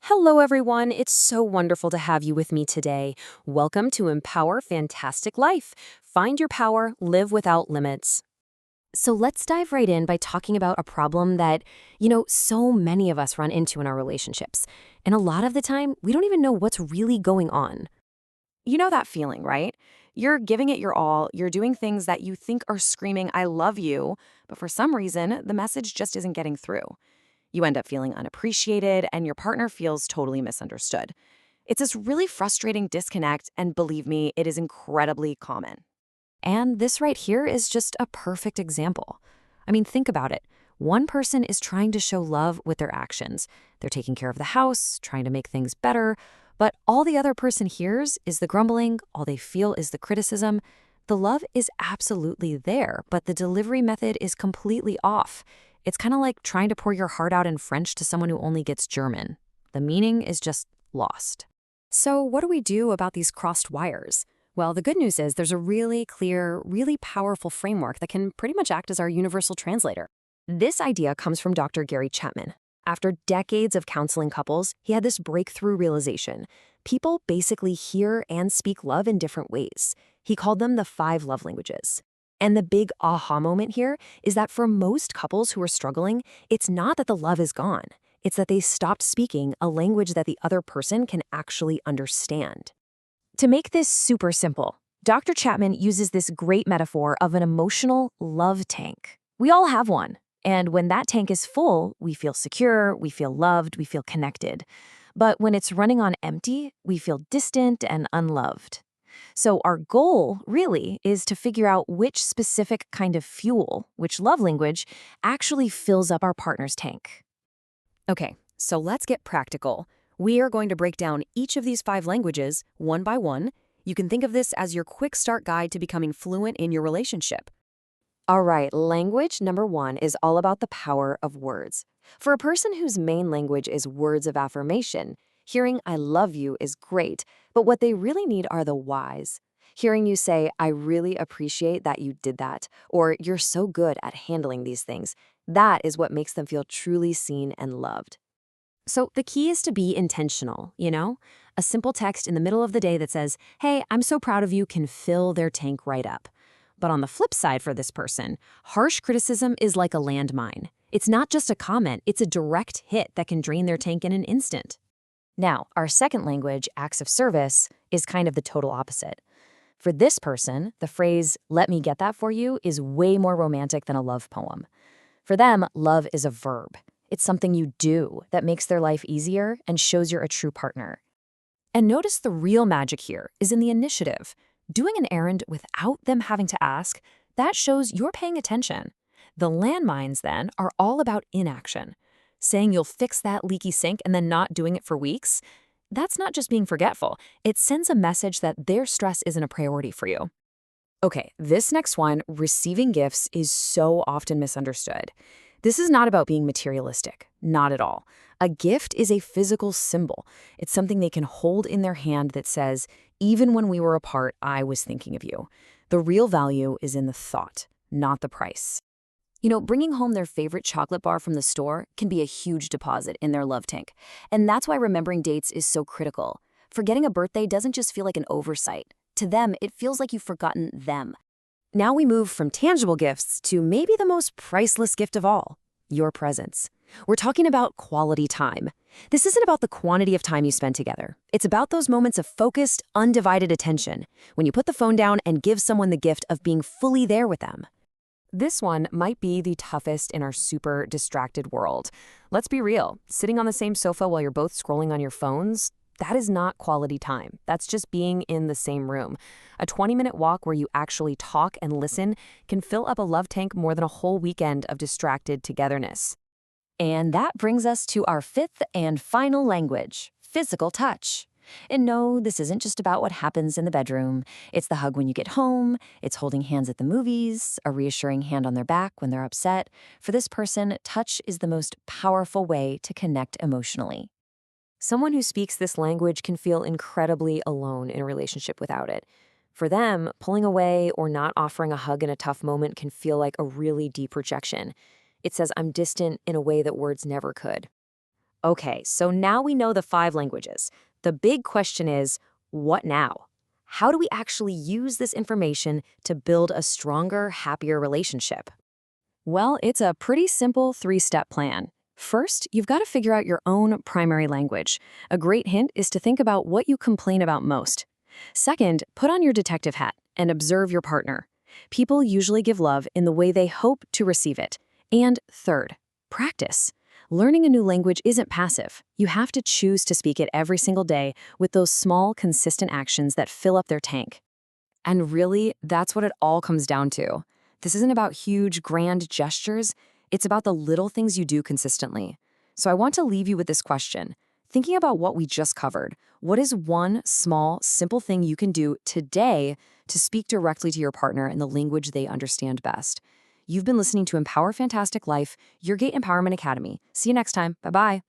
Hello, everyone. It's so wonderful to have you with me today. Welcome to Empower Fantastic Life. Find your power, live without limits. So let's dive right in by talking about a problem that, so many of us run into in our relationships. And a lot of the time, we don't even know what's really going on. You know that feeling, right? You're giving it your all, you're doing things that you think are screaming, I love you, but for some reason, the message just isn't getting through. You end up feeling unappreciated, and your partner feels totally misunderstood. It's this really frustrating disconnect, and believe me, it is incredibly common. And this right here is just a perfect example. I mean, think about it. One person is trying to show love with their actions. They're taking care of the house, trying to make things better, but all the other person hears is the grumbling, all they feel is the criticism. The love is absolutely there, but the delivery method is completely off. It's kind of like trying to pour your heart out in French to someone who only gets German. The meaning is just lost. So what do we do about these crossed wires? Well, the good news is there's a really clear, really powerful framework that can pretty much act as our universal translator. This idea comes from Dr. Gary Chapman. After decades of counseling couples, he had this breakthrough realization. People basically hear and speak love in different ways. He called them the 5 love languages. And the big aha moment here is that for most couples who are struggling, it's not that the love is gone. It's that they stopped speaking a language that the other person can actually understand. To make this super simple, Dr. Chapman uses this great metaphor of an emotional love tank. We all have one. And when that tank is full, we feel secure, we feel loved, we feel connected. But when it's running on empty, we feel distant and unloved. So our goal, really, is to figure out which specific kind of fuel, which love language, actually fills up our partner's tank. Okay, so let's get practical. We are going to break down each of these 5 languages, one by one. You can think of this as your quick start guide to becoming fluent in your relationship. All right, language number 1 is all about the power of words. For a person whose main language is words of affirmation, hearing I love you is great, but what they really need are the whys. Hearing you say, I really appreciate that you did that, or you're so good at handling these things, that is what makes them feel truly seen and loved. So the key is to be intentional, A simple text in the middle of the day that says, hey, I'm so proud of you can fill their tank right up. But on the flip side for this person, harsh criticism is like a landmine. It's not just a comment, it's a direct hit that can drain their tank in an instant. Now, our second language, acts of service, is kind of the total opposite. For this person, the phrase, let me get that for you, is way more romantic than a love poem. For them, love is a verb. It's something you do that makes their life easier and shows you're a true partner. And notice the real magic here is in the initiative. Doing an errand without them having to ask, that shows you're paying attention. The landmines, then, are all about inaction. Saying you'll fix that leaky sink and then not doing it for weeks, that's not just being forgetful. It sends a message that their stress isn't a priority for you. Okay, this next one, receiving gifts, is so often misunderstood. This is not about being materialistic, not at all. A gift is a physical symbol. It's something they can hold in their hand that says, even when we were apart, I was thinking of you. The real value is in the thought, not the price. Bringing home their favorite chocolate bar from the store can be a huge deposit in their love tank. And that's why remembering dates is so critical. Forgetting a birthday doesn't just feel like an oversight. To them, it feels like you've forgotten them. Now we move from tangible gifts to maybe the most priceless gift of all, your presence. We're talking about quality time. This isn't about the quantity of time you spend together. It's about those moments of focused, undivided attention, when you put the phone down and give someone the gift of being fully there with them. This one might be the toughest in our super distracted world. Let's be real, sitting on the same sofa while you're both scrolling on your phones, that is not quality time. That's just being in the same room. A 20-minute walk where you actually talk and listen can fill up a love tank more than a whole weekend of distracted togetherness. And that brings us to our 5th and final language, physical touch. And no, this isn't just about what happens in the bedroom. It's the hug when you get home, it's holding hands at the movies, a reassuring hand on their back when they're upset. For this person, touch is the most powerful way to connect emotionally. Someone who speaks this language can feel incredibly alone in a relationship without it. For them, pulling away or not offering a hug in a tough moment can feel like a really deep rejection. It says, I'm distant in a way that words never could. Okay, so now we know the 5 languages. The big question is, what now? How do we actually use this information to build a stronger, happier relationship? Well, it's a pretty simple 3-step plan. First, you've got to figure out your own primary language. A great hint is to think about what you complain about most. Second, put on your detective hat and observe your partner. People usually give love in the way they hope to receive it. And third, practice. Learning a new language isn't passive. You have to choose to speak it every single day with those small, consistent actions that fill up their tank. And really, that's what it all comes down to. This isn't about huge, grand gestures. It's about the little things you do consistently. So I want to leave you with this question. Thinking about what we just covered, what is one small, simple thing you can do today to speak directly to your partner in the language they understand best? You've been listening to Empower Fantastic Life, your Gate Empowerment Academy. See you next time. Bye-bye.